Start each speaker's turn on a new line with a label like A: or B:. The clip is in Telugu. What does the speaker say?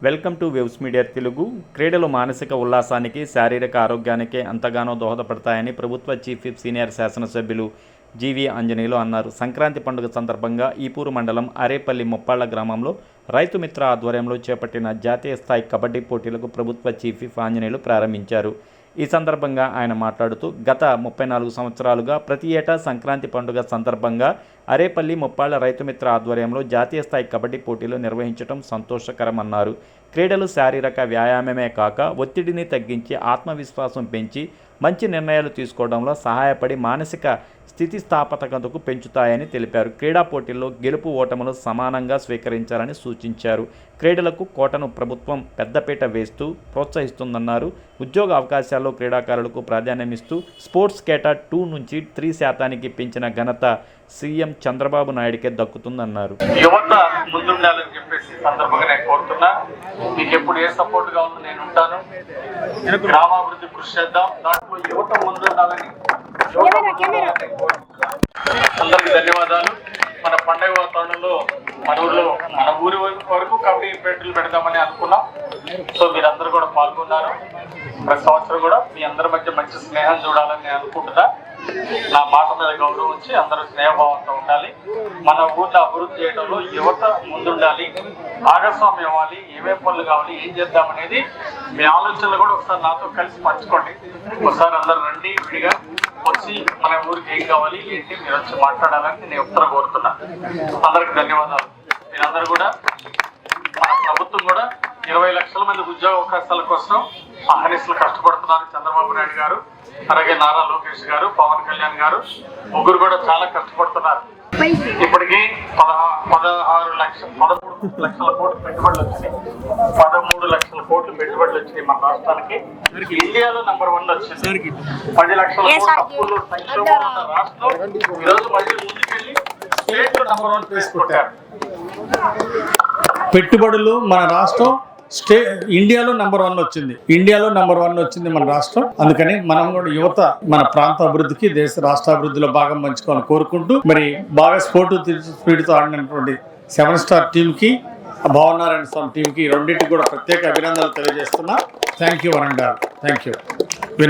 A: Welcome to waves media Telugu. క్రీడలు మానసిక ఉల్లాసానికి, శారీరక ఆరోగ్యానికి ఎంతగానో దోహదపడతాయని ప్రభుత్వ చీఫ్ విప్ సీనియర్ శాసనసభ్యులు జీవి ఆంజనేయులు అన్నారు. సంక్రాంతి పండుగ సందర్భంగా ఈపూరు మండలం అరేపల్లి ముప్పాళ్ల గ్రామంలో రైతు మిత్ర ఆధ్వర్యంలో చేపట్టిన జాతీయ స్థాయి కబడ్డీ పోటీలకు ప్రభుత్వ చీఫ్ విప్ ఆంజనేయులు ప్రారంభించారు. ఈ సందర్భంగా ఆయన మాట్లాడుతూ గత 34 సంవత్సరాలుగా ప్రతి ఏటా సంక్రాంతి పండుగ సందర్భంగా అరేపల్లి ముప్పాళ్ల రైతు మిత్ర ఆధ్వర్యంలో జాతీయ స్థాయి కబడ్డీ పోటీలు నిర్వహించడం సంతోషకరమన్నారు. క్రీడలు శారీరక వ్యాయామమే కాక ఒత్తిడిని తగ్గించి ఆత్మవిశ్వాసం పెంచి మంచి నిర్ణయాలు తీసుకోవడంలో సహాయపడి మానసిక స్థితిస్థాపకతకు పెంచుతాయని తెలిపారు. క్రీడా పోటీల్లో గెలుపు ఓటములు సమానంగా స్వీకరించాలని సూచించారు. క్రీడలకు కోటను ప్రభుత్వం పెద్దపీట వేస్తూ ప్రోత్సహిస్తుందన్నారు. ఉద్యోగ అవకాశాల్లో క్రీడాకారులకు ప్రాధాన్యమిస్తూ స్పోర్ట్స్ కేటా 2 నుంచి 3% పెంచిన ఘనత సీఎం చంద్రబాబు నాయుడికే దక్కుతుందన్నారు.
B: యువత ముందుండాలని చెప్పేసి సందర్భంగా నేను కోరుతున్నా. మీకు ఎప్పుడు ఏ సపోర్ట్ గా ఉందో నేను ఉంటాను. గ్రామాభివృద్ధి కృషి చేద్దాం. దాంట్లో యువత ముందుండాలని అందరికి ధన్యవాదాలు. మన పండుగ వాతావరణంలో మన ఊరి వరకు కబడ్డీ పోటీలు పెడదామని అనుకున్నాం. సో మీరందరూ కూడా పాల్గొన్నారు. ప్రతి సంవత్సరం కూడా మీ అందరి మధ్య మంచి స్నేహం చూడాలని నేను అనుకుంటున్నా. నా మాట మీద గౌరవం ఉంచి అందరూ స్నేహభావంతో ఉండాలి. మన ఊర్లో అభివృద్ధి చేయడంలో యువత ముందుండాలి, భాగస్వామ్యం అవ్వాలి. ఏమేం పనులు కావాలి, ఏం చేద్దామనేది మీ ఆలోచనలు కూడా ఒకసారి నాతో కలిసి పంచుకోండి. ఒకసారి అందరు రండి, విడిగా వచ్చి మన ఊరికి ఏం కావాలి ఏంటి మీరు వచ్చి మాట్లాడాలని నేను ఉత్తరం కోరుతున్నా. అందరికి ధన్యవాదాలు. మీరందరూ కూడా మన ప్రభుత్వం కూడా 20 లక్షల మంది ఉద్యోగ అవకాశాల కోసం అహర్నిశలు కష్టపడుతున్నారు. చంద్రబాబు నాయుడు గారు, అలాగే నారా లోకేష్ గారు, పవన్ కళ్యాణ్ గారు ముగ్గురు కూడా చాలా కష్టపడుతున్నారు. ఇప్పటికీ 13 లక్షల కోట్లు పెట్టుబడులు వచ్చినాయి. 13 లక్షల కోట్లు పెట్టుబడులు వచ్చినాయి మన రాష్ట్రానికి. ఇండియాలో నెంబర్ 1 వచ్చింది. 10 లక్షల కోట్ల అప్పులు సంక్షోభం ఉన్న రాష్ట్రం ఈరోజు మళ్ళీ ముందుకెళ్ళి స్టేట్ లో నెంబర్ 1 తీసుకొచ్చారు.
C: పెట్టుబడులు మన రాష్ట్రం ఇండియాలో నెంబర్ 1 వచ్చింది. ఇండియాలో నెంబర్ 1 వచ్చింది మన రాష్ట్రం. అందుకని మనం కూడా యువత మన ప్రాంత అభివృద్ధికి, దేశ రాష్ట్ర అభివృద్ధిలో భాగం పంచుకోవాలని కోరుకుంటూ, మరి బాగా స్పీడ్తో ఆడినటువంటి 7 స్టార్ టీంకి, భావనారాయణ స్వామి టీంకి రెండింటికి కూడా ప్రత్యేక అభినందనలు తెలియజేస్తున్నా. Thank you one and all. Thank you.